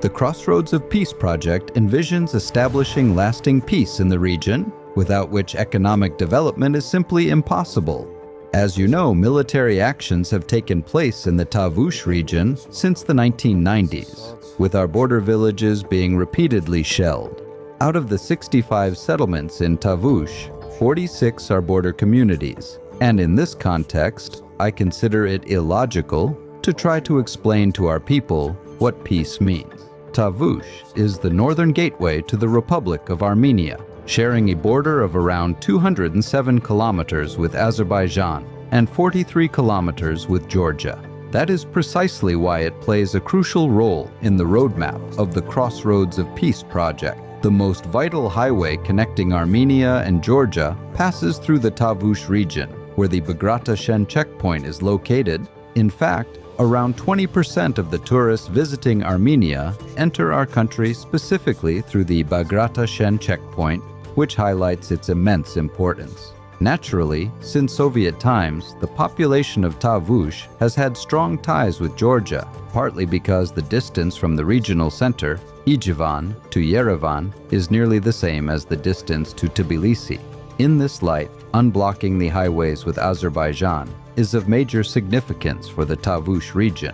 The Crossroads of Peace project envisions establishing lasting peace in the region, without which economic development is simply impossible. As you know, military actions have taken place in the Tavush region since the 1990s, with our border villages being repeatedly shelled. Out of the 65 settlements in Tavush, 46 are border communities, and in this context, I consider it illogical to try to explain to our people what peace means. Tavush is the northern gateway to the Republic of Armenia, sharing a border of around 207 kilometers with Azerbaijan and 43 kilometers with Georgia. That is precisely why it plays a crucial role in the roadmap of the Crossroads of Peace project. The most vital highway connecting Armenia and Georgia passes through the Tavush region, where the Bagration checkpoint is located. In fact, around 20% of the tourists visiting Armenia enter our country specifically through the Bagration checkpoint, which highlights its immense importance. Naturally, since Soviet times, the population of Tavush has had strong ties with Georgia, partly because the distance from the regional center, Ijevan, to Yerevan is nearly the same as the distance to Tbilisi. In this light, unblocking the highways with Azerbaijan is of major significance for the Tavush region.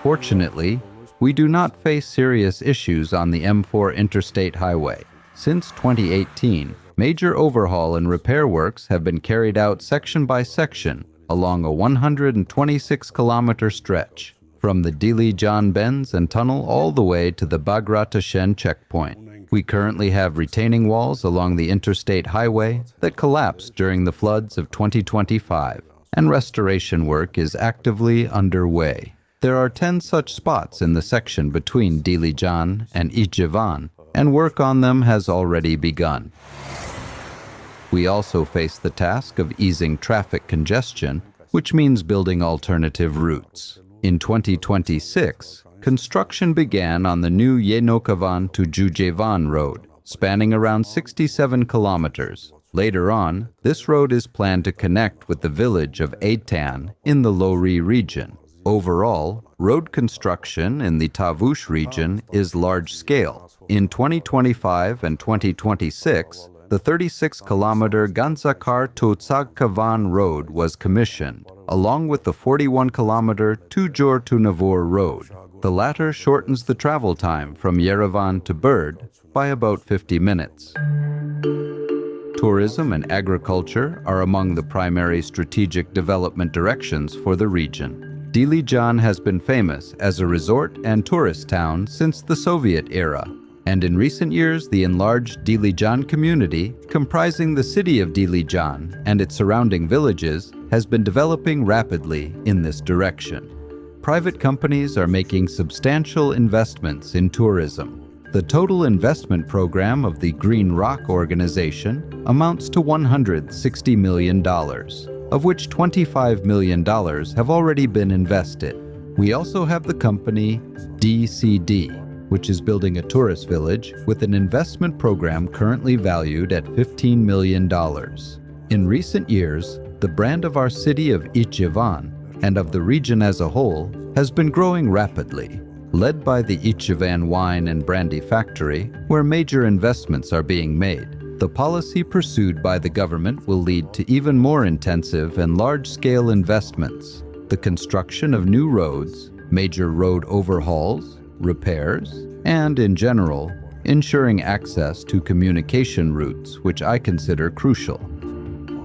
Fortunately, we do not face serious issues on the M4 interstate highway. Since 2018, major overhaul and repair works have been carried out section by section along a 126-kilometer stretch, from the Dili-Jan bends and tunnel all the way to the Bagration checkpoint. We currently have retaining walls along the interstate highway that collapsed during the floods of 2025, and restoration work is actively underway. There are 10 such spots in the section between Dili-Jan and Ijevan, and work on them has already begun. We also face the task of easing traffic congestion, which means building alternative routes. In 2026, construction began on the new Yenokavan to Jujevan road, spanning around 67 kilometers. Later on, this road is planned to connect with the village of Eitan in the Lori region. Overall, road construction in the Tavush region is large-scale. In 2025 and 2026, the 36-kilometer Ganzakar to Tsagkavan road was commissioned, along with the 41-kilometer Tujur to Navor road. The latter shortens the travel time from Yerevan to Burd by about 50 minutes. Tourism and agriculture are among the primary strategic development directions for the region. Dili-Jan has been famous as a resort and tourist town since the Soviet era, and in recent years the enlarged Dili-Jan community, comprising the city of Dili-Jan and its surrounding villages, has been developing rapidly in this direction. Private companies are making substantial investments in tourism. The total investment program of the Green Rock organization amounts to $160 million, of which $25 million have already been invested. We also have the company DCD, which is building a tourist village with an investment program currently valued at $15 million. In recent years, the brand of our city of Ijevan and of the region as a whole has been growing rapidly, led by the Ijevan wine and brandy factory, where major investments are being made. The policy pursued by the government will lead to even more intensive and large-scale investments, the construction of new roads, major road overhauls, repairs, and, in general, ensuring access to communication routes, which I consider crucial.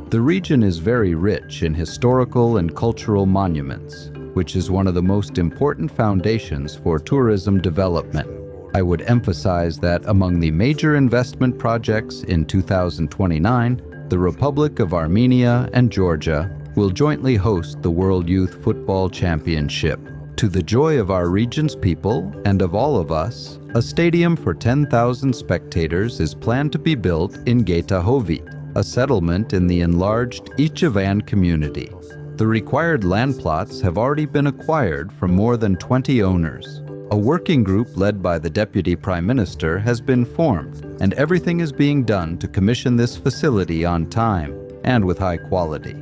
The region is very rich in historical and cultural monuments, which is one of the most important foundations for tourism development. I would emphasize that among the major investment projects in 2029, the Republic of Armenia and Georgia will jointly host the World Youth Football Championship. To the joy of our region's people and of all of us, a stadium for 10,000 spectators is planned to be built in Getahovit, a settlement in the enlarged Ijevan community. The required land plots have already been acquired from more than 20 owners. A working group led by the Deputy Prime Minister has been formed, and everything is being done to commission this facility on time and with high quality.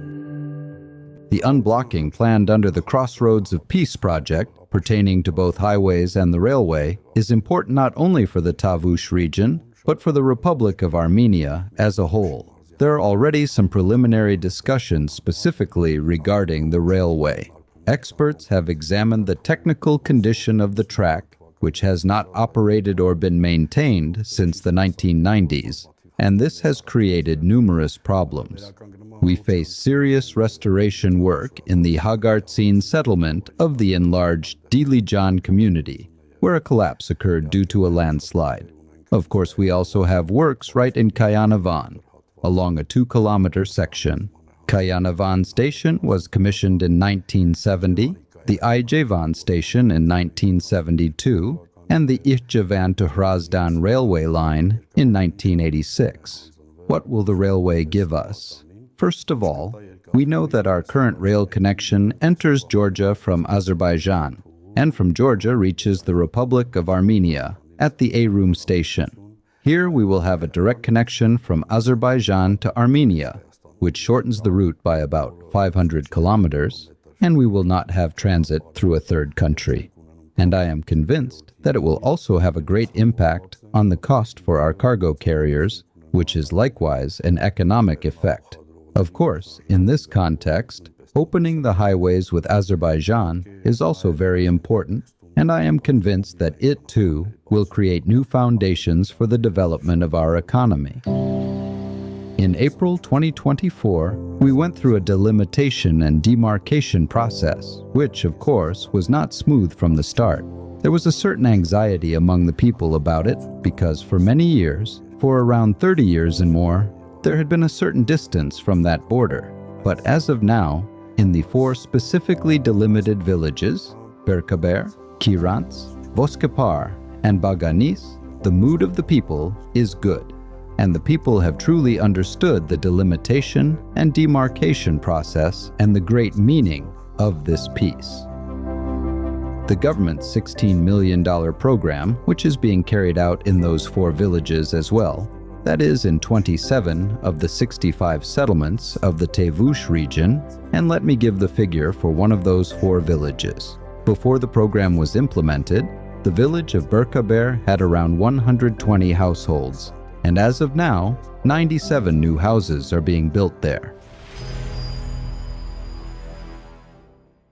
The unblocking planned under the Crossroads of Peace project pertaining to both highways and the railway is important not only for the Tavush region, but for the Republic of Armenia as a whole. There are already some preliminary discussions specifically regarding the railway. Experts have examined the technical condition of the track, which has not operated or been maintained since the 1990s, and this has created numerous problems. We face serious restoration work in the Hagartsin settlement of the enlarged Dilijan community, where a collapse occurred due to a landslide. Of course, we also have works right in Kayanavan, along a 2-kilometer section. Kayanavan Station was commissioned in 1970, the Ijevan Station in 1972, and the Ijevan to Hrazdan railway line in 1986. What will the railway give us? First of all, we know that our current rail connection enters Georgia from Azerbaijan, and from Georgia reaches the Republic of Armenia at the Arum Station. Here we will have a direct connection from Azerbaijan to Armenia, which shortens the route by about 500 kilometers, and we will not have transit through a third country. And I am convinced that it will also have a great impact on the cost for our cargo carriers, which is likewise an economic effect. Of course, in this context, opening the highways with Azerbaijan is also very important, and I am convinced that it too will create new foundations for the development of our economy. In April 2024, we went through a delimitation and demarcation process, which, of course, was not smooth from the start. There was a certain anxiety among the people about it because for many years, for around 30 years and more, there had been a certain distance from that border. But as of now, in the 4 specifically delimited villages, Berkaber, Kirants, Voskepar, and Baganis, the mood of the people is good, and the people have truly understood the delimitation and demarcation process and the great meaning of this peace. The government's $16 million program, which is being carried out in those 4 villages as well, that is in 27 of the 65 settlements of the Tavush region, and let me give the figure for one of those 4 villages. Before the program was implemented, the village of Berkaber had around 120 households, and as of now, 97 new houses are being built there.